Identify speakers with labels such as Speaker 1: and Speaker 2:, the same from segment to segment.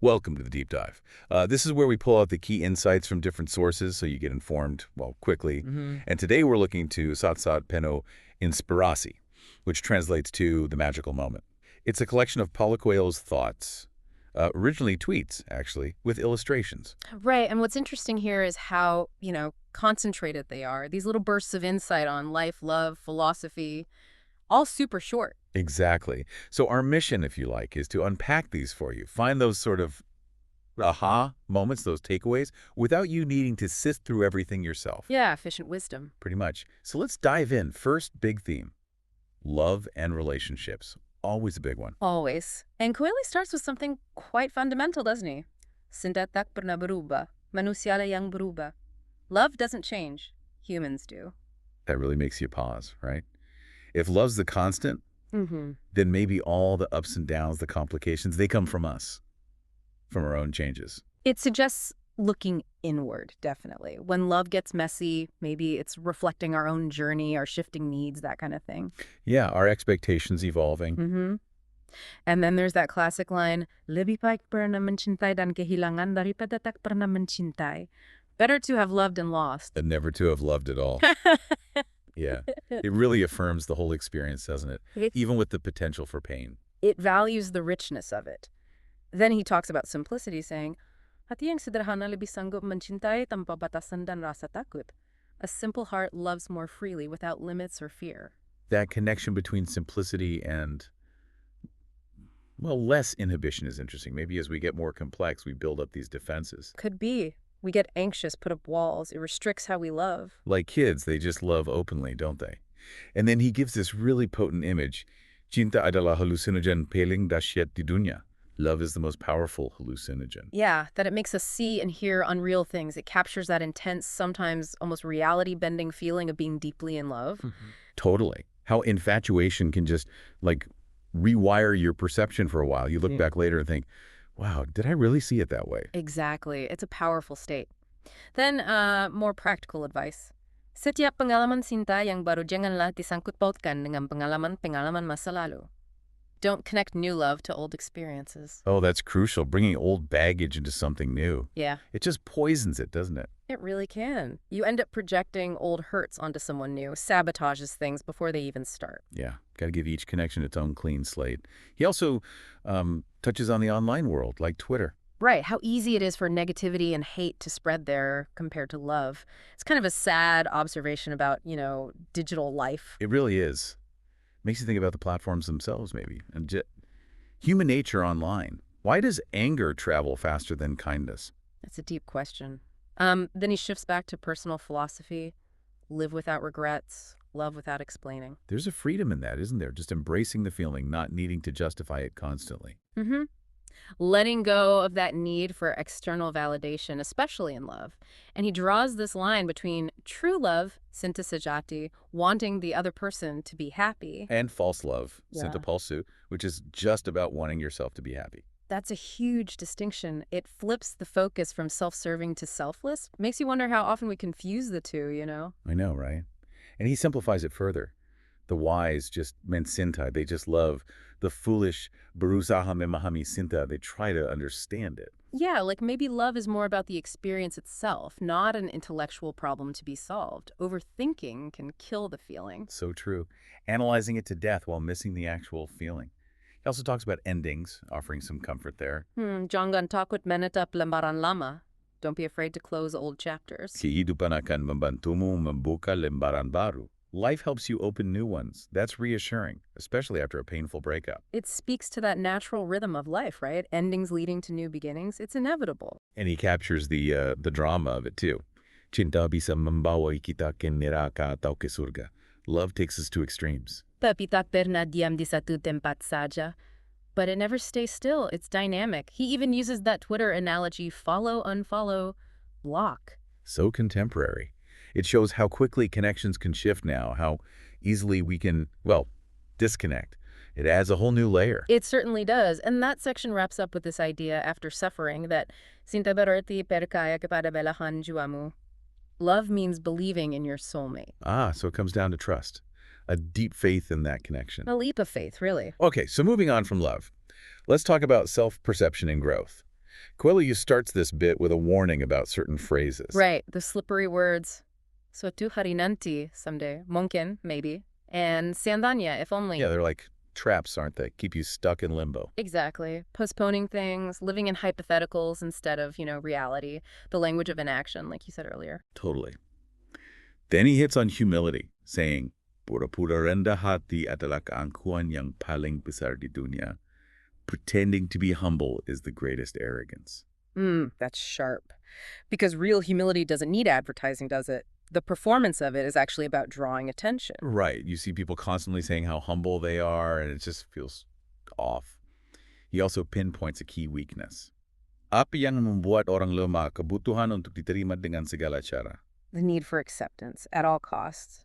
Speaker 1: Welcome to the deep dive. This is where we pull out the key insights from different sources so you get informed, well, quickly. And today we're looking to Satsat Peno Inspirasi, which translates to the magical moment. It's a collection of Paulo Coelho's thoughts, originally tweets, actually, with illustrations.
Speaker 2: Right, and what's interesting here is how, concentrated they are. These little bursts of insight on life, love, philosophy, all super short.
Speaker 1: Exactly. So our mission, if you like, is to unpack these for you. Find those sort of aha moments, those takeaways, without you needing to sift through everything yourself.
Speaker 2: Yeah, efficient wisdom.
Speaker 1: Pretty much. So let's dive in. First big theme, love and relationships. Always a big one.
Speaker 2: Always. And Coelho starts with something quite fundamental, doesn't he? Sinda tak pernah berubah, manusia yang berubah. Love doesn't change. Humans do.
Speaker 1: That really makes you pause, right? If love's the constant,
Speaker 2: Mm-hmm.
Speaker 1: then maybe all the ups and downs, the complications, they come from us, from our own changes.
Speaker 2: It suggests looking inward, definitely. When love gets messy, maybe it's reflecting our own journey, our shifting needs, that kind of thing.
Speaker 1: Yeah, our expectations evolving.
Speaker 2: Mm-hmm. And then there's that classic line, lebih baik pernah mencintai dan kehilangan daripada tak pernah mencintai. Better to have loved and lost.
Speaker 1: And never to have loved at all. Yeah, it really affirms the whole experience, doesn't it? Even with the potential for pain.
Speaker 2: It values the richness of it. Then he talks about simplicity, saying, hati yang sederhana lebih sanggup mencintai tanpa batasan dan rasa takut. A simple heart loves more freely without limits or fear.
Speaker 1: That connection between simplicity and, well, less inhibition is interesting. Maybe as we get more complex, we build up these defenses.
Speaker 2: Could be. We get anxious, put up walls. It restricts how we love.
Speaker 1: Like kids, they just love openly, don't they? And then he gives this really potent image. Cinta adalah hallucinogen paling dahsyat di dunia. Love is the most powerful hallucinogen.
Speaker 2: Yeah, that it makes us see and hear unreal things. It captures that intense, sometimes almost reality-bending feeling of being deeply in love.
Speaker 1: Totally. How infatuation can just, like, rewire your perception for a while. You look back later and think, wow, did I really see it that way?
Speaker 2: Exactly. It's a powerful state. Then, more practical advice. Setiap pengalaman cinta yang baru janganlah disangkut pautkan dengan pengalaman-pengalaman masa lalu. Don't connect new love to old experiences.
Speaker 1: Oh, that's crucial. Bringing old baggage into something new.
Speaker 2: Yeah.
Speaker 1: It just poisons it, doesn't it?
Speaker 2: It really can. You end up projecting old hurts onto someone new, sabotages things before they even start.
Speaker 1: Yeah, got to give each connection its own clean slate. He also touches on the online world, like Twitter.
Speaker 2: Right, how easy it is for negativity and hate to spread there compared to love. It's kind of a sad observation about, digital life.
Speaker 1: It really is. Makes you think about the platforms themselves, maybe. And human nature online. Why does anger travel faster than kindness?
Speaker 2: That's a deep question. Then he shifts back to personal philosophy, live without regrets, love without explaining.
Speaker 1: There's a freedom in that, isn't there? Just embracing the feeling, not needing to justify it constantly.
Speaker 2: Mm-hmm. Letting go of that need for external validation, especially in love. And he draws this line between true love, cinta sejati, wanting the other person to be happy.
Speaker 1: And false love,
Speaker 2: Yeah.
Speaker 1: cinta palsu, which is just about wanting yourself to be happy.
Speaker 2: That's a huge distinction. It flips the focus from self-serving to selfless. Makes you wonder how often we confuse the two,
Speaker 1: I know, right? And he simplifies it further. The wise just mencinta, they just love. The foolish berusaha memahami cinta, they try to understand it.
Speaker 2: Yeah, like maybe love is more about the experience itself, not an intellectual problem to be solved. Overthinking can kill the feeling.
Speaker 1: So true. Analyzing it to death while missing the actual feeling. He also talks about endings, offering some comfort there.
Speaker 2: Jangan takut menetap lembaran lama. Don't be afraid to close old chapters.
Speaker 1: Kehidupan akan membantumu membuka lembaran baru. Life helps you open new ones. That's reassuring, especially after a painful breakup.
Speaker 2: It speaks to that natural rhythm of life, right? Endings leading to new beginnings. It's inevitable.
Speaker 1: And he captures the drama of it too. Cinta bisa membawa kita ke neraka atau ke surga. Love takes us to extremes.
Speaker 2: Tapi tak pernah diam di satu tempat saja. But it never stays still. It's dynamic. He even uses that Twitter analogy, follow, unfollow, block.
Speaker 1: So contemporary. It shows how quickly connections can shift now, how easily we can, well, disconnect. It adds a whole new layer.
Speaker 2: It certainly does. And that section wraps up with this idea, after suffering, that cinta berarti percaya kepada belahan jiwamu. Love means believing in your soulmate.
Speaker 1: Ah, so it comes down to trust. A deep faith in that connection.
Speaker 2: A leap of faith, really.
Speaker 1: Okay, so moving on from love, let's talk about self-perception and growth. Coelho starts this bit with a warning about certain phrases.
Speaker 2: Right, the slippery words. Suatu hari nanti, someday. Mungkin, maybe. And seandainya, if only.
Speaker 1: Yeah, they're like traps, aren't they? Keep you stuck in limbo.
Speaker 2: Exactly. Postponing things, living in hypotheticals instead of, reality. The language of inaction, like you said earlier.
Speaker 1: Totally. Then he hits on humility, saying, Pura-pura rendah hati adalah keangkuhan yang paling besar di dunia. Pretending to be humble is the greatest arrogance.
Speaker 2: That's sharp. Because real humility doesn't need advertising, does it? The performance of it is actually about drawing attention.
Speaker 1: Right. You see people constantly saying how humble they are, and it just feels off. He also pinpoints a key weakness. Apa yang membuat orang lemah kebutuhan untuk diterima dengan segala cara.
Speaker 2: The need for acceptance at all costs.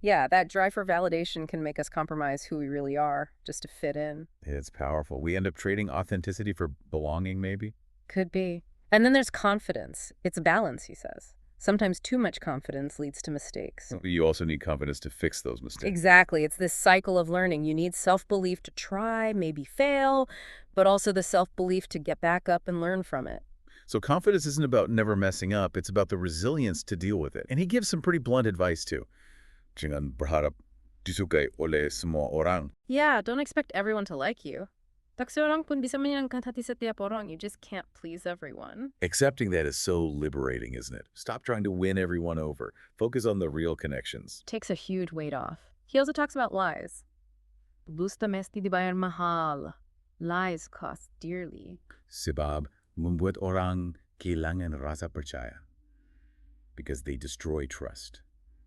Speaker 2: Yeah, that drive for validation can make us compromise who we really are just to fit in.
Speaker 1: It's powerful. We end up trading authenticity for belonging, maybe?
Speaker 2: Could be. And then there's confidence. It's a balance, he says. Sometimes too much confidence leads to mistakes.
Speaker 1: You also need confidence to fix those mistakes.
Speaker 2: Exactly. It's this cycle of learning. You need self-belief to try, maybe fail, but also the self-belief to get back up and learn from it.
Speaker 1: So confidence isn't about never messing up. It's about the resilience to deal with it. And he gives some pretty blunt advice, too. Jangan berharap disukai oleh semua orang.
Speaker 2: Yeah, don't expect everyone to like you. Tak seorang pun bisa menyenangkan hati setiap orang. You just can't please everyone.
Speaker 1: Accepting that is so liberating, isn't it? Stop trying to win everyone over. Focus on the real connections.
Speaker 2: Takes a huge weight off. He also talks about lies. Busta mesti dibayar mahal. Lies cost dearly.
Speaker 1: Sebab membuat orang kehilangan rasa percaya. Because they destroy trust.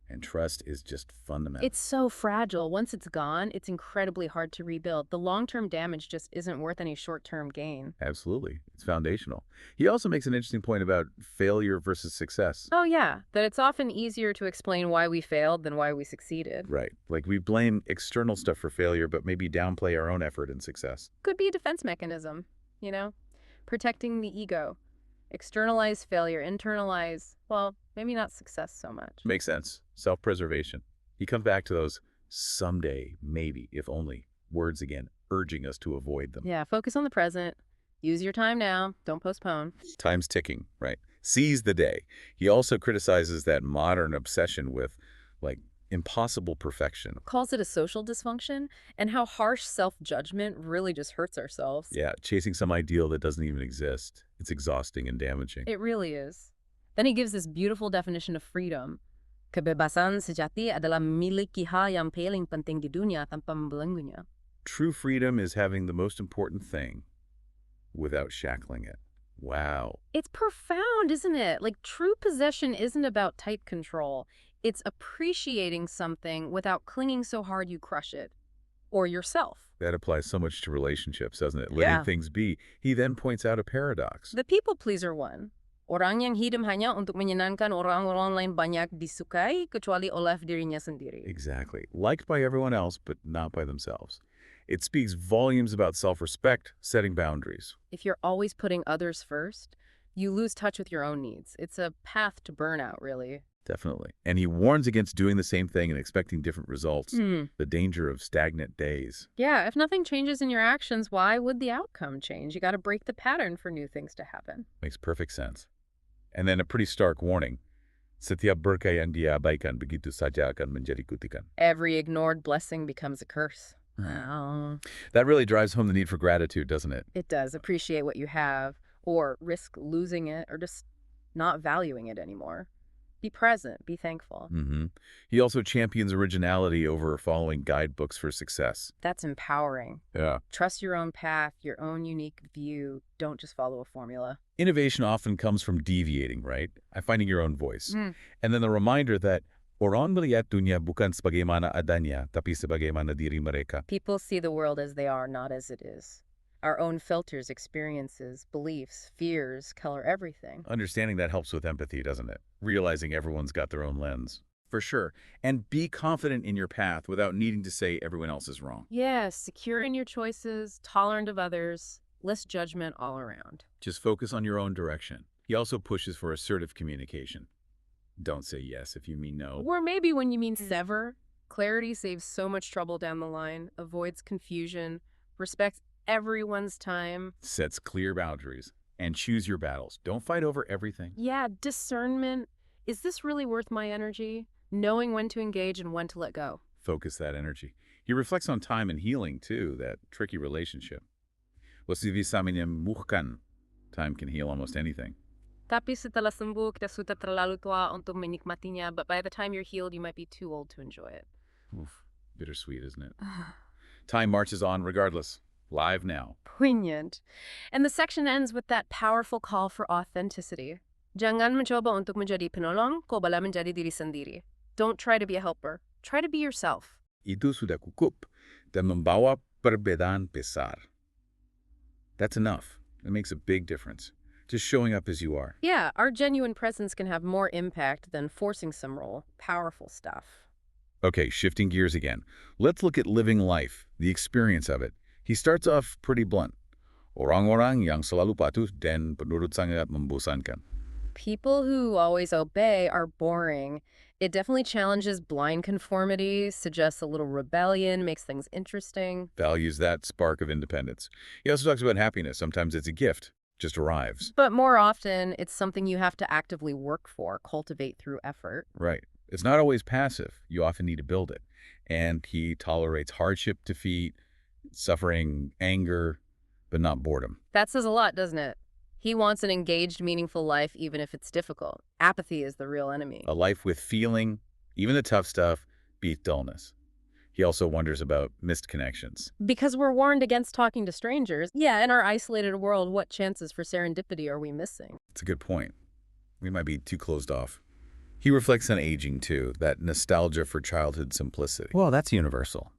Speaker 1: And trust is just fundamental.
Speaker 2: It's so fragile. Once it's gone, it's incredibly hard to rebuild. The long-term damage just isn't worth any short-term gain.
Speaker 1: Absolutely. It's foundational. He also makes an interesting point about failure versus success.
Speaker 2: Oh, yeah. That it's often easier to explain why we failed than why we succeeded.
Speaker 1: Right. Like we blame external stuff for failure, but maybe downplay our own effort and success.
Speaker 2: Could be a defense mechanism, Protecting the ego. Externalize failure, internalize, well, maybe not success so much.
Speaker 1: Makes sense. Self-preservation. He comes back to those someday, maybe, if only, words again, urging us to avoid them.
Speaker 2: Yeah, focus on the present. Use your time now. Don't postpone.
Speaker 1: Time's ticking, right? Seize the day. He also criticizes that modern obsession with, impossible perfection.
Speaker 2: Calls it a social dysfunction, and how harsh self-judgment really just hurts ourselves.
Speaker 1: Yeah, chasing some ideal that doesn't even exist. It's exhausting and damaging.
Speaker 2: It really is. Then he gives this beautiful definition of freedom. Kebebasan sejati adalah memiliki hal yang paling penting di dunia tanpa membelenggunya.
Speaker 1: True freedom is having the most important thing without shackling it. Wow.
Speaker 2: It's profound, isn't it? True possession isn't about tight control. It's appreciating something without clinging so hard you crush it. Or yourself.
Speaker 1: That applies so much to relationships, doesn't it?
Speaker 2: Yeah.
Speaker 1: Letting things be. He then points out a paradox.
Speaker 2: The people pleaser one. Orang yang hidup hanya untuk menyenangkan orang-orang lain banyak disukai kecuali oleh dirinya sendiri.
Speaker 1: Exactly. Liked by everyone else, but not by themselves. It speaks volumes about self-respect, setting boundaries.
Speaker 2: If you're always putting others first, you lose touch with your own needs. It's a path to burnout, really.
Speaker 1: Definitely. And he warns against doing the same thing and expecting different results. The danger of stagnant days.
Speaker 2: Yeah, if nothing changes in your actions, why would the outcome change? You got to break the pattern for new things to happen.
Speaker 1: Makes perfect sense. And then a pretty stark warning. Setiap berkah yang diabaikan begitu saja akan menjadi kutikan.
Speaker 2: Every ignored blessing becomes a curse. Oh.
Speaker 1: That really drives home the need for gratitude, doesn't it?
Speaker 2: It does. Appreciate what you have, or risk losing it, or just not valuing it anymore. Be present. Be thankful.
Speaker 1: He also champions originality over following guidebooks for success.
Speaker 2: That's empowering.
Speaker 1: Yeah.
Speaker 2: Trust your own path, your own unique view. Don't just follow a formula.
Speaker 1: Innovation often comes from deviating, right? Finding your own voice. And then the reminder that orang melihat dunia bukan sebagaimana adanya, tapi sebagaimana diri mereka.
Speaker 2: People see the world as they are, not as it is. Our own filters, experiences, beliefs, fears color everything.
Speaker 1: Understanding that helps with empathy, doesn't it? Realizing everyone's got their own lens. For sure. And be confident in your path without needing to say everyone else is wrong.
Speaker 2: Yes, secure in your choices, tolerant of others, less judgment all around.
Speaker 1: Just focus on your own direction. He also pushes for assertive communication. Don't say yes if you mean no.
Speaker 2: Or maybe when you mean sever. Clarity saves so much trouble down the line, avoids confusion, respects everyone's time.
Speaker 1: Sets clear boundaries. And choose your battles. Don't fight over everything.
Speaker 2: Yeah, discernment. Is this really worth my energy? Knowing when to engage and when to let go.
Speaker 1: Focus that energy. He reflects on time and healing, too, that tricky relationship. Time can heal almost anything.
Speaker 2: Tapi setelah sembuh, kita sudah terlalu tua untuk menikmatinya, but by the time you're healed, you might be too old to enjoy it.
Speaker 1: Oof, bittersweet, isn't it? Time marches on regardless. Live now.
Speaker 2: Poignant. And the section ends with that powerful call for authenticity. Jangan mencoba untuk menjadi penolong, kau bala menjadi diri sendiri. Don't try to be a helper. Try to be yourself.
Speaker 1: Itu sudah cukup dan membawa perbedaan besar. That's enough. It makes a big difference. Just showing up as you are.
Speaker 2: Yeah, our genuine presence can have more impact than forcing some role. Powerful stuff.
Speaker 1: Okay, shifting gears again. Let's look at living life, the experience of it. He starts off pretty blunt. Orang-orang yang selalu patuh dan penurut sangat membosankan.
Speaker 2: People who always obey are boring. It definitely challenges blind conformity, suggests a little rebellion, makes things interesting.
Speaker 1: Values that spark of independence. He also talks about happiness. Sometimes it's a gift, just arrives.
Speaker 2: But more often, it's something you have to actively work for, cultivate through effort.
Speaker 1: Right. It's not always passive. You often need to build it. And he tolerates hardship, defeat, suffering, anger, but not boredom.
Speaker 2: That says a lot, doesn't it? He wants an engaged, meaningful life, even if it's difficult. Apathy is the real enemy.
Speaker 1: A life with feeling, even the tough stuff, beats dullness. He also wonders about missed connections.
Speaker 2: Because we're warned against talking to strangers. Yeah, in our isolated world, what chances for serendipity are we missing?
Speaker 1: It's a good point. We might be too closed off. He reflects on aging, too, that nostalgia for childhood simplicity. Well, that's universal.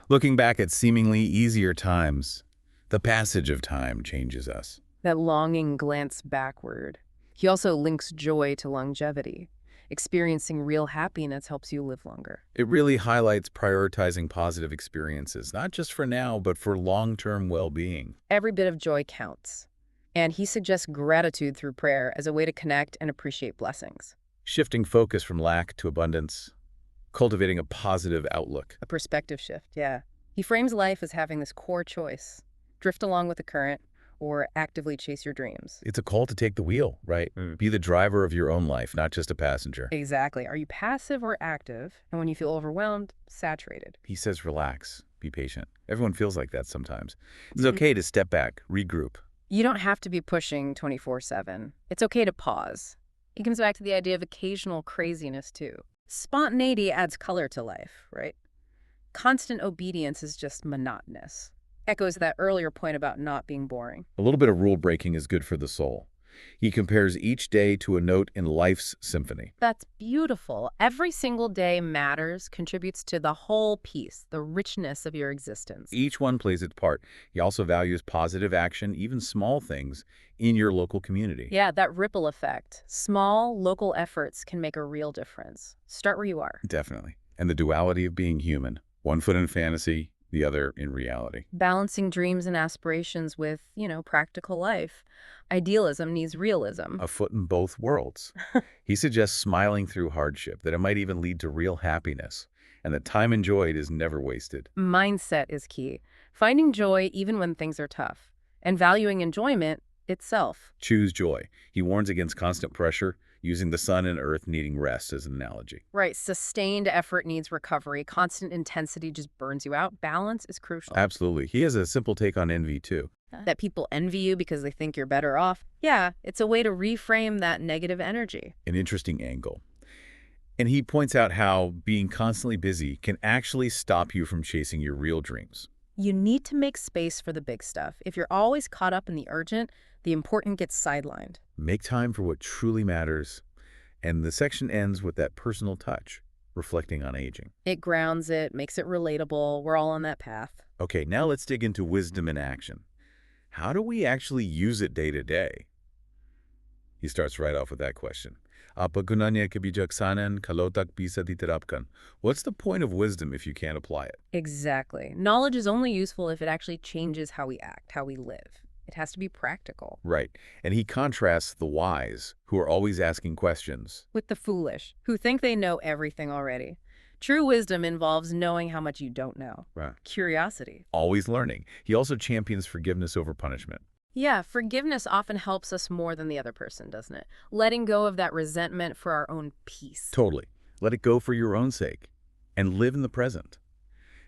Speaker 1: Looking back at seemingly easier times, the passage of time changes us.
Speaker 2: That longing glance backward. He also links joy to longevity. Experiencing real happiness helps you live longer.
Speaker 1: It really highlights prioritizing positive experiences, not just for now, but for long-term well-being.
Speaker 2: Every bit of joy counts. And he suggests gratitude through prayer as a way to connect and appreciate blessings.
Speaker 1: Shifting focus from lack to abundance, cultivating a positive outlook.
Speaker 2: A perspective shift, yeah. He frames life as having this core choice. Drift along with the current, or actively chase your dreams.
Speaker 1: It's a call to take the wheel, right? Be the driver of your own life, not just a passenger.
Speaker 2: Exactly. Are you passive or active? And when you feel overwhelmed, saturated.
Speaker 1: He says relax, be patient. Everyone feels like that sometimes. It's okay to step back, regroup.
Speaker 2: You don't have to be pushing 24/7. It's okay to pause. It comes back to the idea of occasional craziness, too. Spontaneity adds color to life, right? Constant obedience is just monotonous. Echoes that earlier point about not being boring.
Speaker 1: A little bit of rule breaking is good for the soul. He compares each day to a note in life's symphony.
Speaker 2: That's beautiful. Every single day matters, contributes to the whole piece, the richness of your existence.
Speaker 1: Each one plays its part. He also values positive action, even small things, in your local community.
Speaker 2: Yeah, that ripple effect. Small, local efforts can make a real difference. Start where you are.
Speaker 1: Definitely. And the duality of being human. One foot in fantasy, the other in reality.
Speaker 2: Balancing dreams and aspirations with, practical life. Idealism needs realism.
Speaker 1: A foot in both worlds. He suggests smiling through hardship, that it might even lead to real happiness, and that time enjoyed is never wasted.
Speaker 2: Mindset is key. Finding joy even when things are tough, and valuing enjoyment itself.
Speaker 1: Choose joy. He warns against constant pressure, using the sun and earth needing rest as an analogy.
Speaker 2: Right. Sustained effort needs recovery. Constant intensity just burns you out. Balance is crucial.
Speaker 1: Absolutely. He has a simple take on envy, too.
Speaker 2: That people envy you because they think you're better off. Yeah, it's a way to reframe that negative energy.
Speaker 1: An interesting angle. And he points out how being constantly busy can actually stop you from chasing your real dreams.
Speaker 2: You need to make space for the big stuff. If you're always caught up in the urgent, the important gets sidelined.
Speaker 1: Make time for what truly matters. And the section ends with that personal touch, reflecting on aging.
Speaker 2: It grounds it, makes it relatable. We're all on that path.
Speaker 1: Okay, now let's dig into wisdom in action. How do we actually use it day to day? He starts right off with that question. Apa gunanya kebijaksanaan kalau tak bisa diterapkan? What's the point of wisdom if you can't apply it?
Speaker 2: Exactly. Knowledge is only useful if it actually changes how we act, how we live. It has to be practical.
Speaker 1: Right. And he contrasts the wise, who are always asking questions,
Speaker 2: with the foolish, who think they know everything already. True wisdom involves knowing how much you don't know.
Speaker 1: Right.
Speaker 2: Curiosity.
Speaker 1: Always learning. He also champions forgiveness over punishment.
Speaker 2: Yeah, forgiveness often helps us more than the other person, doesn't it? Letting go of that resentment for our own peace.
Speaker 1: Totally. Let it go for your own sake. And live in the present.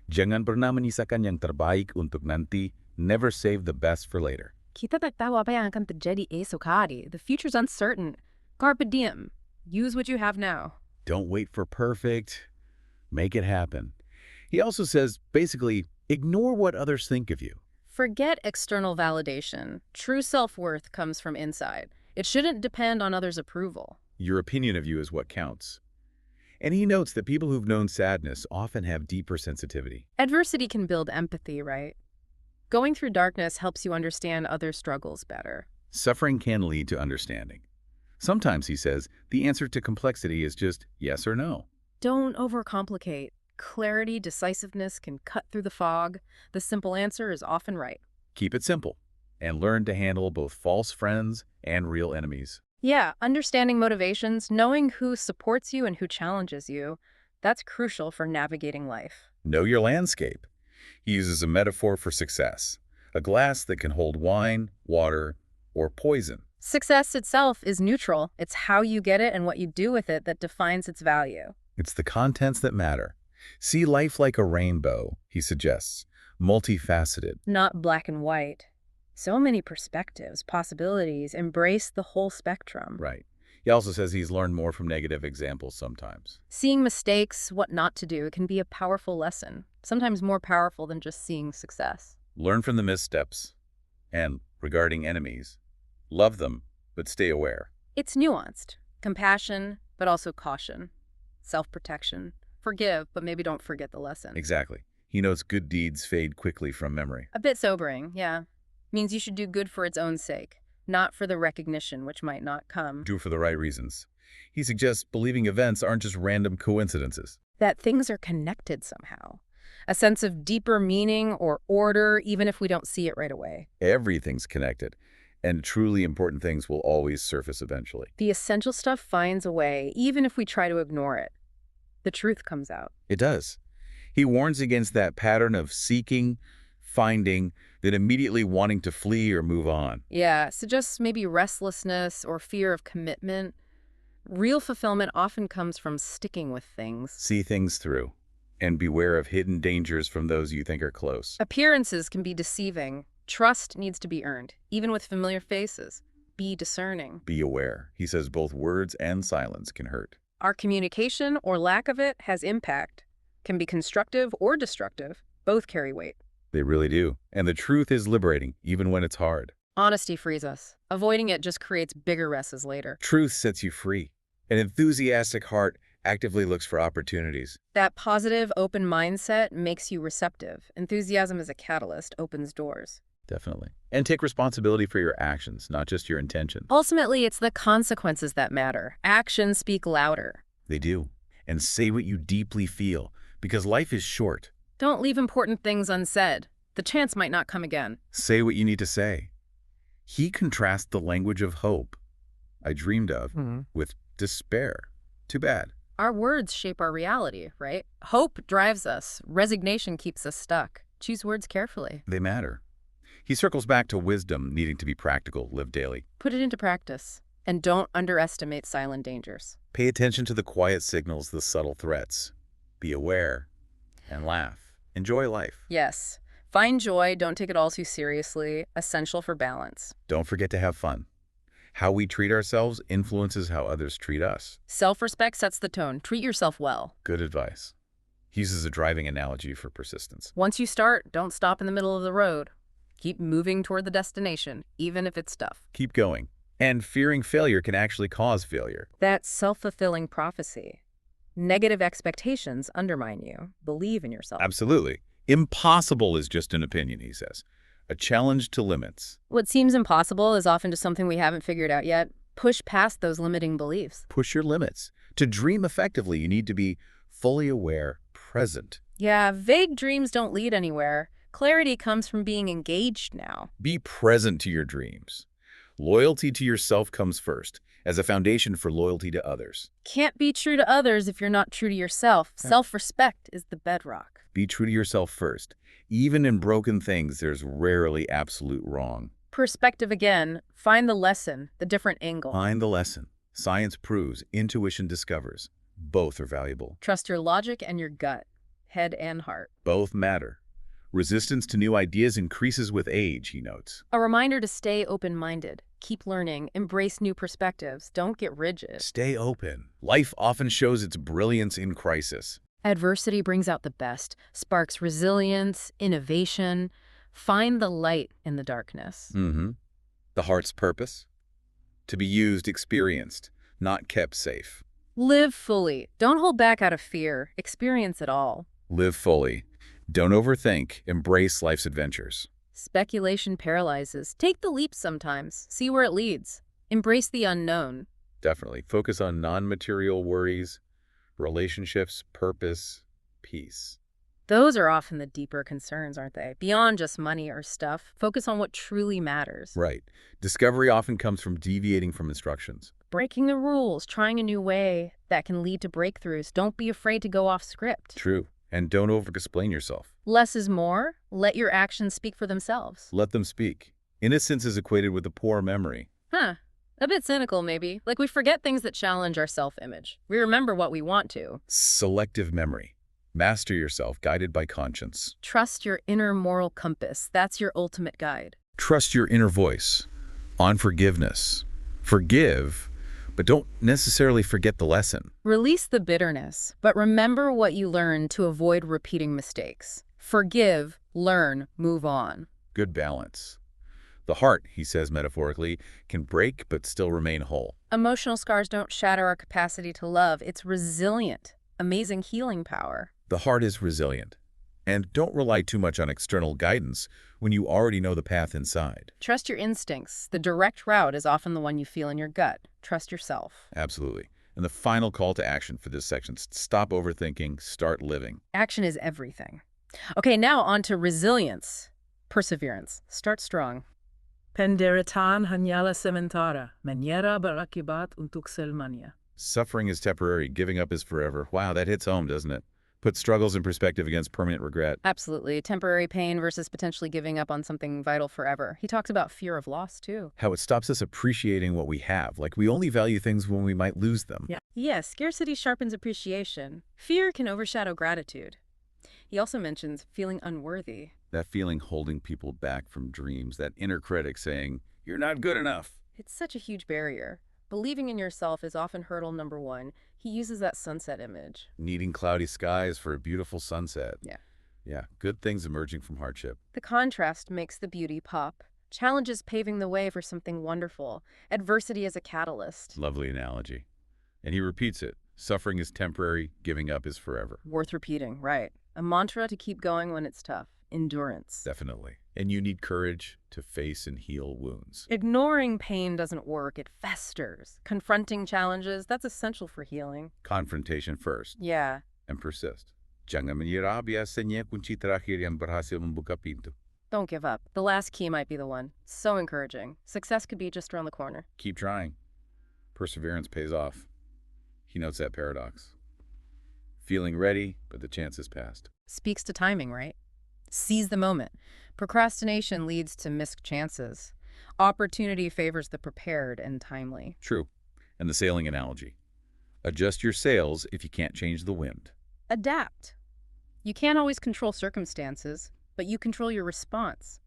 Speaker 1: Jangan pernah menyisakan yang terbaik untuk nanti. Never save the best for later.
Speaker 2: Kita tak tahu apa yang akan terjadi esok hari. The future's uncertain. Carpe diem. Use what you have now.
Speaker 1: Don't wait for perfect. Make it happen. He also says, basically, ignore what others think of you.
Speaker 2: Forget external validation. True self-worth comes from inside. It shouldn't depend on others' approval.
Speaker 1: Your opinion of you is what counts. And he notes that people who've known sadness often have deeper sensitivity.
Speaker 2: Adversity can build empathy, right? Going through darkness helps you understand others' struggles better.
Speaker 1: Suffering can lead to understanding. Sometimes, he says, the answer to complexity is just yes or no.
Speaker 2: Don't overcomplicate. Clarity, decisiveness can cut through the fog. The simple answer is often right.
Speaker 1: Keep it simple and learn to handle both false friends and real enemies.
Speaker 2: Yeah, understanding motivations, knowing who supports you and who challenges you, that's crucial for navigating life.
Speaker 1: Know your landscape. He uses a metaphor for success, a glass that can hold wine, water, or poison.
Speaker 2: Success itself is neutral. It's how you get it and what you do with it that defines its value.
Speaker 1: It's the contents that matter. See life like a rainbow, he suggests, multifaceted.
Speaker 2: Not black and white. So many perspectives, possibilities. Embrace the whole spectrum.
Speaker 1: Right. He also says he's learned more from negative examples sometimes.
Speaker 2: Seeing mistakes, what not to do, can be a powerful lesson, sometimes more powerful than just seeing success.
Speaker 1: Learn from the missteps. And regarding enemies, love them, but stay aware.
Speaker 2: It's nuanced. Compassion, but also caution. Self-protection. Forgive, but maybe don't forget the lesson.
Speaker 1: Exactly. He notes good deeds fade quickly from memory.
Speaker 2: A bit sobering, yeah. Means you should do good for its own sake, not for the recognition which might not come.
Speaker 1: Do for the right reasons. He suggests believing events aren't just random coincidences.
Speaker 2: That things are connected somehow. A sense of deeper meaning or order, even if we don't see it right away.
Speaker 1: Everything's connected, and truly important things will always surface eventually.
Speaker 2: The essential stuff finds a way, even if we try to ignore it. The truth comes out.
Speaker 1: It does. He warns against that pattern of seeking, finding, then immediately wanting to flee or move on.
Speaker 2: Yeah, suggests maybe restlessness or fear of commitment. Real fulfillment often comes from sticking with things.
Speaker 1: See things through, and beware of hidden dangers from those you think are close.
Speaker 2: Appearances can be deceiving. Trust needs to be earned, even with familiar faces. Be discerning.
Speaker 1: Be aware. He says both words and silence can hurt.
Speaker 2: Our communication, or lack of it, has impact. Can be constructive or destructive. Both carry weight.
Speaker 1: They really do. And the truth is liberating, even when it's hard.
Speaker 2: Honesty frees us. Avoiding it just creates bigger messes later.
Speaker 1: Truth sets you free. An enthusiastic heart actively looks for opportunities.
Speaker 2: That positive, open mindset makes you receptive. Enthusiasm as a catalyst opens doors.
Speaker 1: Definitely. And take responsibility for your actions, not just your intention.
Speaker 2: Ultimately, it's the consequences that matter. Actions speak louder.
Speaker 1: They do. And say what you deeply feel, because life is short.
Speaker 2: Don't leave important things unsaid. The chance might not come again.
Speaker 1: Say what you need to say. He contrasts the language of hope I dreamed of with despair. Too bad.
Speaker 2: Our words shape our reality, right? Hope drives us. Resignation keeps us stuck. Choose words carefully.
Speaker 1: They matter. He circles back to wisdom needing to be practical, live daily.
Speaker 2: Put it into practice. And don't underestimate silent dangers.
Speaker 1: Pay attention to the quiet signals, the subtle threats. Be aware and laugh. Enjoy life.
Speaker 2: Yes. Find joy. Don't take it all too seriously. Essential for balance.
Speaker 1: Don't forget to have fun. How we treat ourselves influences how others treat us.
Speaker 2: Self-respect sets the tone. Treat yourself well.
Speaker 1: Good advice. He uses a driving analogy for persistence.
Speaker 2: Once you start, don't stop in the middle of the road. Keep moving toward the destination, even if it's tough.
Speaker 1: Keep going. And fearing failure can actually cause failure.
Speaker 2: That's self-fulfilling prophecy. Negative expectations undermine you. Believe in yourself.
Speaker 1: Absolutely. Impossible is just an opinion, he says. A challenge to limits.
Speaker 2: What seems impossible is often just something we haven't figured out yet. Push past those limiting beliefs.
Speaker 1: Push your limits. To dream effectively, you need to be fully aware, present.
Speaker 2: Yeah, vague dreams don't lead anywhere. Clarity comes from being engaged now.
Speaker 1: Be present to your dreams. Loyalty to yourself comes first, as a foundation for loyalty to others.
Speaker 2: Can't be true to others if you're not true to yourself. Self-respect is the bedrock.
Speaker 1: Be true to yourself first. Even in broken things, there's rarely absolute wrong.
Speaker 2: perspective again. Find the lesson, the different angle.
Speaker 1: Find the lesson. Science proves, intuition discovers. Both are valuable.
Speaker 2: Trust your logic and your gut, head and heart.
Speaker 1: Both matter. Resistance to new ideas increases with age, he notes.
Speaker 2: A reminder to stay open-minded, keep learning, embrace new perspectives, don't get rigid.
Speaker 1: Stay open. Life often shows its brilliance in crisis.
Speaker 2: Adversity brings out the best, sparks resilience, innovation. Find the light in the darkness.
Speaker 1: The heart's purpose? To be used, experienced, not kept safe.
Speaker 2: Live fully. Don't hold back out of fear. Experience it all.
Speaker 1: Live fully. Don't overthink. Embrace life's adventures.
Speaker 2: Speculation paralyzes. Take the leap sometimes. See where it leads. Embrace the unknown.
Speaker 1: Definitely. Focus on non-material worries, relationships, purpose, peace.
Speaker 2: Those are often the deeper concerns, aren't they? Beyond just money or stuff, focus on what truly matters.
Speaker 1: Right. Discovery often comes from deviating from instructions.
Speaker 2: Breaking the rules, trying a new way that can lead to breakthroughs. Don't be afraid to go off script.
Speaker 1: True. And don't over-explain yourself.
Speaker 2: Less is more. Let your actions speak for themselves.
Speaker 1: Let them speak. Innocence is equated with a poor memory.
Speaker 2: A bit cynical, maybe. Like we forget things that challenge our self-image. We remember what we want to.
Speaker 1: Selective memory. Master yourself, guided by conscience.
Speaker 2: Trust your inner moral compass. That's your ultimate guide.
Speaker 1: Trust your inner voice. On forgiveness. Forgive, but don't necessarily forget the lesson.
Speaker 2: Release the bitterness, but remember what you learned to avoid repeating mistakes. Forgive, learn, move on.
Speaker 1: Good balance. The heart, he says metaphorically, can break but still remain whole.
Speaker 2: Emotional scars don't shatter our capacity to love. It's resilient, amazing healing power.
Speaker 1: The heart is resilient. And don't rely too much on external guidance when you already know the path inside.
Speaker 2: Trust your instincts. The direct route is often the one you feel in your gut. Trust yourself.
Speaker 1: Absolutely. And the final call to action for this section, stop overthinking, start living.
Speaker 2: Action is everything. Okay, now on to resilience. Perseverance. Start strong.
Speaker 3: Penderitan hanyala sementara, maniera barakibat untuk selmania.
Speaker 1: Suffering is temporary, giving up is forever. Wow, that hits home, doesn't it? Put struggles in perspective against permanent regret.
Speaker 2: Absolutely. Temporary pain versus potentially giving up on something vital forever. He talks about fear of loss, too.
Speaker 1: How it stops us appreciating what we have, like we only value things when we might lose them.
Speaker 2: Yes, scarcity sharpens appreciation. Fear can overshadow gratitude. He also mentions feeling unworthy.
Speaker 1: That feeling holding people back from dreams, that inner critic saying, you're not good enough.
Speaker 2: It's such a huge barrier. Believing in yourself is often hurdle number one. He uses that sunset image.
Speaker 1: Needing cloudy skies for a beautiful sunset. Yeah, good things emerging from hardship.
Speaker 2: The contrast makes the beauty pop. Challenges paving the way for something wonderful. Adversity as a catalyst.
Speaker 1: Lovely analogy. And he repeats it. Suffering is temporary, giving up is forever.
Speaker 2: Worth repeating, right. A mantra to keep going when it's tough. Endurance.
Speaker 1: Definitely. And you need courage to face and heal wounds.
Speaker 2: Ignoring pain doesn't work. It festers. Confronting challenges, that's essential for healing.
Speaker 1: Confrontation first.
Speaker 2: Yeah.
Speaker 1: And persist. Jangan menyerah, biasanya kunci terakhir yang berhasil membuka pintu.
Speaker 2: Don't give up. The last key might be the one. So encouraging. Success could be just around the corner.
Speaker 1: Keep trying. Perseverance pays off. He notes that paradox. Feeling ready, but the chance has passed.
Speaker 2: Speaks to timing, right? Seize the moment. Procrastination leads to missed chances. Opportunity favors the prepared and timely.
Speaker 1: True. And the sailing analogy. Adjust your sails if you can't change the wind.
Speaker 2: Adapt. You can't always control circumstances, but you control your response.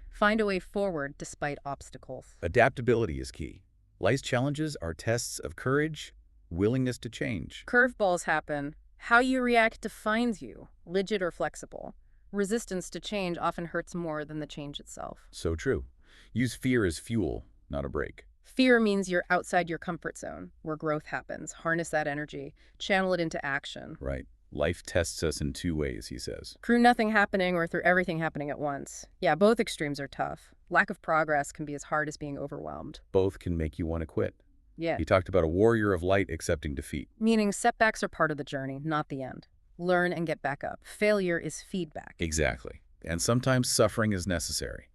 Speaker 2: Find a way forward despite obstacles.
Speaker 1: Adaptability is key. Life's challenges are tests of courage, willingness to change.
Speaker 2: Curveballs happen. How you react defines you, rigid or flexible. Resistance to change often hurts more than the change itself.
Speaker 1: So true. Use fear as fuel, not a brake.
Speaker 2: Fear means you're outside your comfort zone, where growth happens. Harness that energy. Channel it into action.
Speaker 1: Right. Life tests us in two ways, he says.
Speaker 2: Through nothing happening or through everything happening at once. Yeah, both extremes are tough. Lack of progress can be as hard as being overwhelmed.
Speaker 1: Both can make you want to quit.
Speaker 2: Yeah.
Speaker 1: He talked about a warrior of light accepting defeat.
Speaker 2: Meaning setbacks are part of the journey, not the end. Learn and get back up. Failure is feedback.
Speaker 1: Exactly. And sometimes suffering is necessary,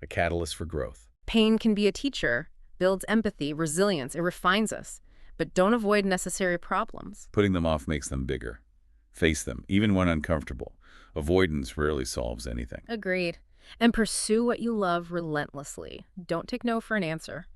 Speaker 1: a catalyst for growth.
Speaker 2: Pain can be a teacher, builds empathy, resilience, it refines us. But don't avoid necessary problems.
Speaker 1: Putting them off makes them bigger. Face them, even when uncomfortable. Avoidance rarely solves anything.
Speaker 2: Agreed. And pursue what you love relentlessly. Don't take no for an answer.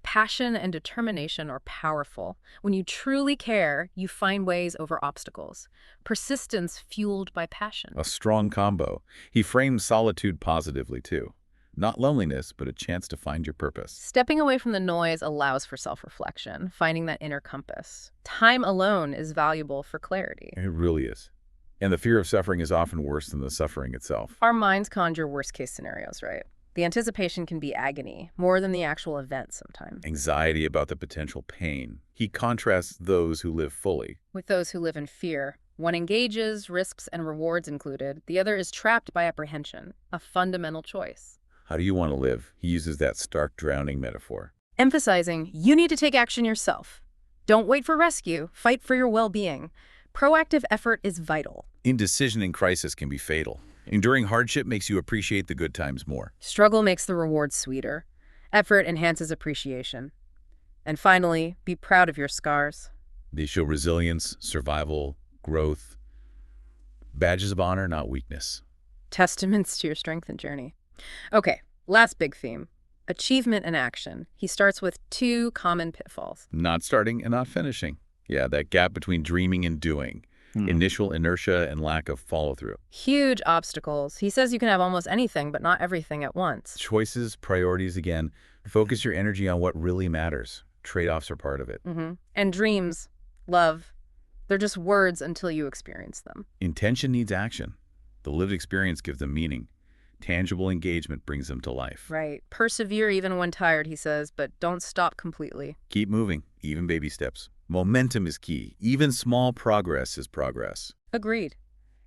Speaker 2: Passion and determination are powerful. When you truly care, you find ways over obstacles. Persistence fueled by passion.
Speaker 1: A strong combo. He frames solitude positively, too. Not loneliness, but a chance to find your purpose.
Speaker 2: Stepping away from the noise allows for self-reflection, finding that inner compass. Time alone is valuable for clarity.
Speaker 1: It really is. And the fear of suffering is often worse than the suffering itself.
Speaker 2: Our minds conjure worst-case scenarios, right? The anticipation can be agony, more than the actual event sometimes.
Speaker 1: Anxiety about the potential pain. He contrasts those who live fully.
Speaker 2: With those who live in fear, one engages, risks and rewards included. The other is trapped by apprehension, a fundamental choice.
Speaker 1: How do you want to live? He uses that stark drowning metaphor.
Speaker 2: Emphasizing, you need to take action yourself. Don't wait for rescue, fight for your well-being. Proactive effort is vital.
Speaker 1: Indecision in crisis can be fatal. Enduring hardship makes you appreciate the good times more.
Speaker 2: Struggle makes the reward sweeter. Effort enhances appreciation. And finally, be proud of your scars.
Speaker 1: They show resilience, survival, growth. Badges of honor, not weakness.
Speaker 2: Testaments to your strength and journey. Okay, last big theme. Achievement and action. He starts with two common pitfalls.
Speaker 1: Not starting and not finishing. Yeah, that gap between dreaming and doing. Initial inertia and lack of follow-through.
Speaker 2: Huge obstacles. He says you can have almost anything, but not everything at once.
Speaker 1: Choices, priorities again. Focus your energy on what really matters. Trade-offs are part of it.
Speaker 2: And dreams, love, they're just words until you experience them.
Speaker 1: Intention needs action. The lived experience gives them meaning. Tangible engagement brings them to life.
Speaker 2: Right. Persevere even when tired, he says, but don't stop completely.
Speaker 1: Keep moving, even baby steps. Momentum is key. Even small progress is progress.
Speaker 2: Agreed.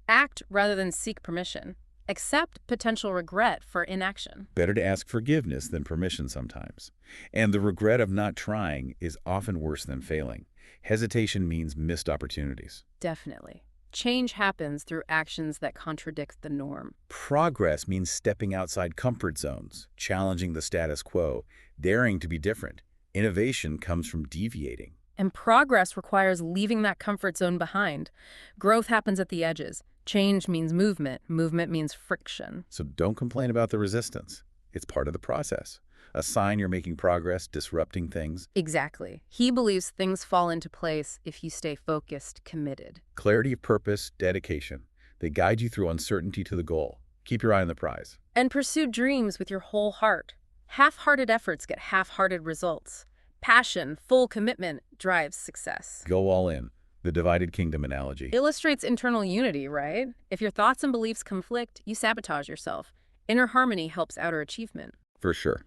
Speaker 2: Act rather than seek permission. Accept potential regret for inaction.
Speaker 1: Better to ask forgiveness than permission sometimes. And the regret of not trying is often worse than failing. Hesitation means missed opportunities.
Speaker 2: Definitely. Change happens through actions that contradict the norm.
Speaker 1: Progress means stepping outside comfort zones, challenging the status quo, daring to be different. Innovation comes from deviating.
Speaker 2: And progress requires leaving that comfort zone behind. Growth happens at the edges. Change means movement. Movement means friction.
Speaker 1: So don't complain about the resistance. It's part of the process. A sign you're making progress, disrupting things.
Speaker 2: Exactly. He believes things fall into place if you stay focused, committed.
Speaker 1: Clarity of purpose, dedication. They guide you through uncertainty to the goal. Keep your eye on the prize.
Speaker 2: And pursue dreams with your whole heart. Half-hearted efforts get half-hearted results. Passion, full commitment, drives success.
Speaker 1: Go all in. The divided kingdom analogy.
Speaker 2: Illustrates internal unity, right? If your thoughts and beliefs conflict, you sabotage yourself. Inner harmony helps outer achievement.
Speaker 1: For sure.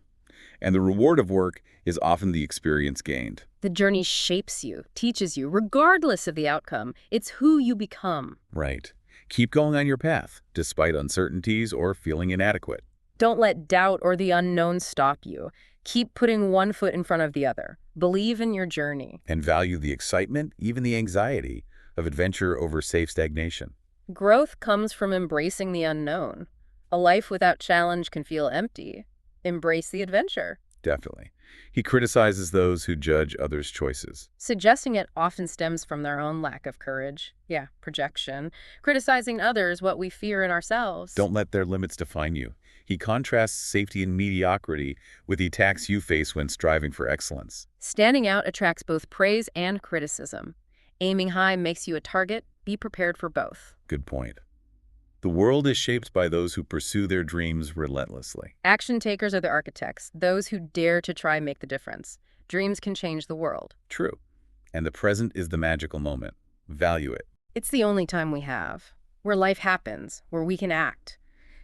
Speaker 1: And the reward of work is often the experience gained.
Speaker 2: The journey shapes you, teaches you, regardless of the outcome. It's who you become.
Speaker 1: Right. Keep going on your path, despite uncertainties or feeling inadequate.
Speaker 2: Don't let doubt or the unknown stop you. Keep putting one foot in front of the other. Believe in your journey.
Speaker 1: And value the excitement, even the anxiety, of adventure over safe stagnation.
Speaker 2: Growth comes from embracing the unknown. A life without challenge can feel empty. Embrace the adventure.
Speaker 1: Definitely. He criticizes those who judge others' choices.
Speaker 2: Suggesting it often stems from their own lack of courage. Yeah, projection. Criticizing others what we fear in ourselves.
Speaker 1: Don't let their limits define you. He contrasts safety and mediocrity with the attacks you face when striving for excellence.
Speaker 2: Standing out attracts both praise and criticism. Aiming high makes you a target. Be prepared for both.
Speaker 1: Good point. The world is shaped by those who pursue their dreams relentlessly.
Speaker 2: Action takers are the architects, those who dare to try make the difference. Dreams can change the world.
Speaker 1: True. And the present is the magical moment. Value it.
Speaker 2: It's the only time we have, where life happens, where we can act.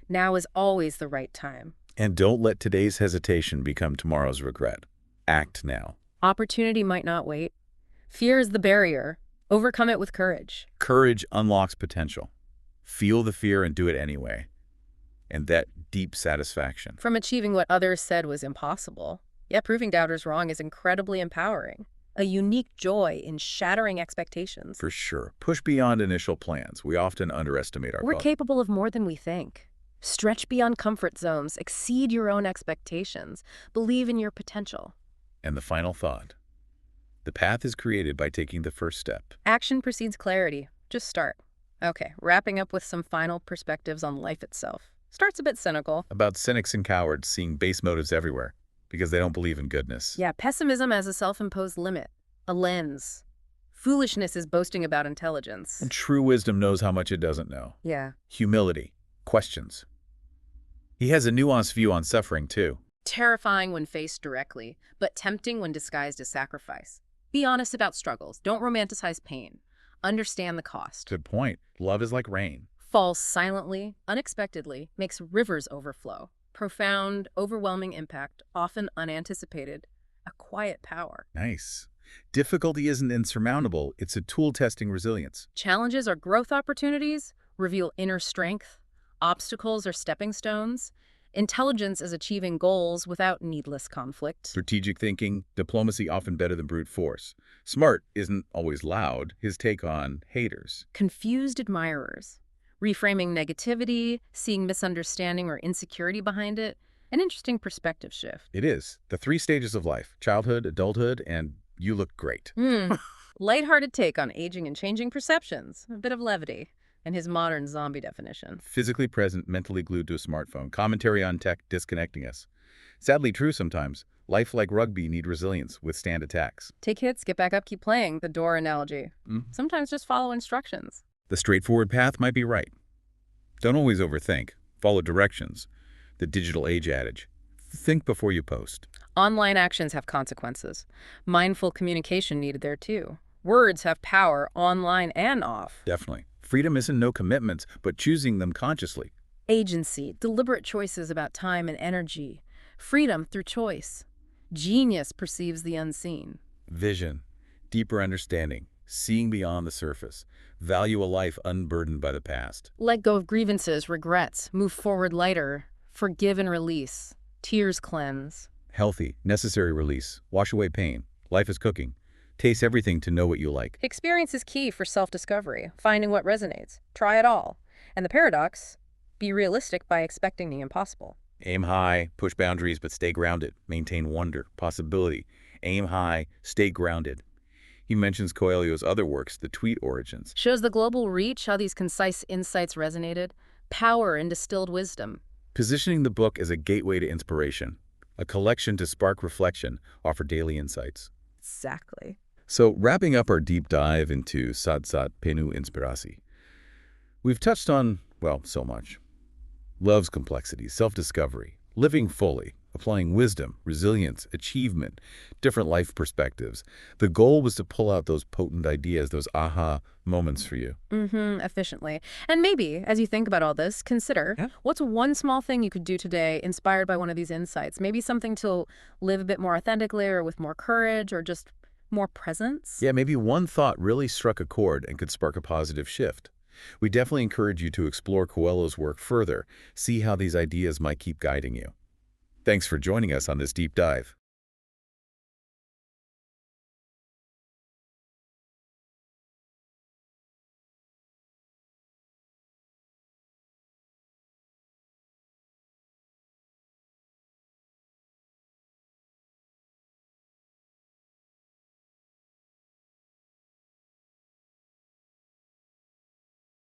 Speaker 2: Now is always the right time.
Speaker 1: And don't let today's hesitation become tomorrow's regret. Act now.
Speaker 2: Opportunity might not wait. Fear is the barrier. Overcome it with courage.
Speaker 1: Courage unlocks potential. Feel the fear and do it anyway. And that deep satisfaction.
Speaker 2: From achieving what others said was impossible, yet proving doubters wrong is incredibly empowering. A unique joy in shattering expectations.
Speaker 1: For sure. Push beyond initial plans. We often underestimate our
Speaker 2: We're capable of more than we think. Stretch beyond comfort zones. Exceed your own expectations. Believe in your potential.
Speaker 1: And the final thought. The path is created by taking the first step.
Speaker 2: Action precedes clarity. Just start. Okay, wrapping up with some final perspectives on life itself. Starts a bit cynical.
Speaker 1: About cynics and cowards seeing base motives everywhere because they don't believe in goodness.
Speaker 2: Yeah, pessimism as a self-imposed limit, a lens. Foolishness is boasting about intelligence.
Speaker 1: And true wisdom knows how much it doesn't know.
Speaker 2: Yeah.
Speaker 1: Humility. Questions. He has a nuanced view on suffering, too.
Speaker 2: Terrifying when faced directly, but tempting when disguised as sacrifice. Be honest about struggles. Don't romanticize pain. Understand the cost.
Speaker 1: Good point. Love is like rain.
Speaker 2: Falls silently, unexpectedly, makes rivers overflow. Profound, overwhelming impact, often unanticipated. A quiet power.
Speaker 1: Nice. Difficulty isn't insurmountable. It's a tool testing resilience.
Speaker 2: Challenges are growth opportunities, reveal inner strength. Obstacles are stepping stones. Intelligence is achieving goals without needless conflict.
Speaker 1: Strategic thinking, diplomacy often better than brute force. Smart isn't always loud. His take on haters.
Speaker 2: Confused admirers. Reframing negativity, seeing misunderstanding or insecurity behind it. An interesting perspective shift.
Speaker 1: It is. The 3 stages of life. Childhood, adulthood, and you look great.
Speaker 2: Lighthearted take on aging and changing perceptions. A bit of levity. And his modern zombie definition.
Speaker 1: Physically present, mentally glued to a smartphone. Commentary on tech disconnecting us. Sadly true sometimes. Life like rugby need resilience, withstand attacks.
Speaker 2: Take hits, get back up, keep playing. The door analogy. Sometimes just follow instructions.
Speaker 1: The straightforward path might be right. Don't always overthink. Follow directions. The digital age adage. Think before you post.
Speaker 2: Online actions have consequences. Mindful communication needed there too. Words have power online and off.
Speaker 1: Definitely. Freedom isn't no commitments, but choosing them consciously.
Speaker 2: Agency, deliberate choices about time and energy. Freedom through choice. Genius perceives the unseen.
Speaker 1: Vision, deeper understanding, seeing beyond the surface. Value a life unburdened by the past.
Speaker 2: Let go of grievances, regrets. Move forward lighter. Forgive and release. Tears cleanse.
Speaker 1: Healthy, necessary release. Wash away pain. Life is cooking. Taste everything to know what you like.
Speaker 2: Experience is key for self-discovery, finding what resonates. Try it all. And the paradox, be realistic by expecting the impossible.
Speaker 1: Aim high, push boundaries, but stay grounded. Maintain wonder, possibility. Aim high, stay grounded. He mentions Coelho's other works, The Tweet Origins.
Speaker 2: Shows the global reach, how these concise insights resonated. Power in distilled wisdom.
Speaker 1: Positioning the book as a gateway to inspiration, a collection to spark reflection, offer daily insights.
Speaker 2: Exactly.
Speaker 1: So, wrapping up our deep dive into Satsat Penuh Inspirasi, we've touched on, well, so much. Love's complexity, self-discovery, living fully, applying wisdom, resilience, achievement, different life perspectives. The goal was to pull out those potent ideas, those aha moments for you.
Speaker 2: Efficiently. And maybe, as you think about all this, consider what's one small thing you could do today inspired by one of these insights? Maybe something to live a bit more authentically or with more courage or just more presence?
Speaker 1: Yeah, maybe one thought really struck a chord and could spark a positive shift. We definitely encourage you to explore Coelho's work further, see how these ideas might keep guiding you. Thanks for joining us on this deep dive.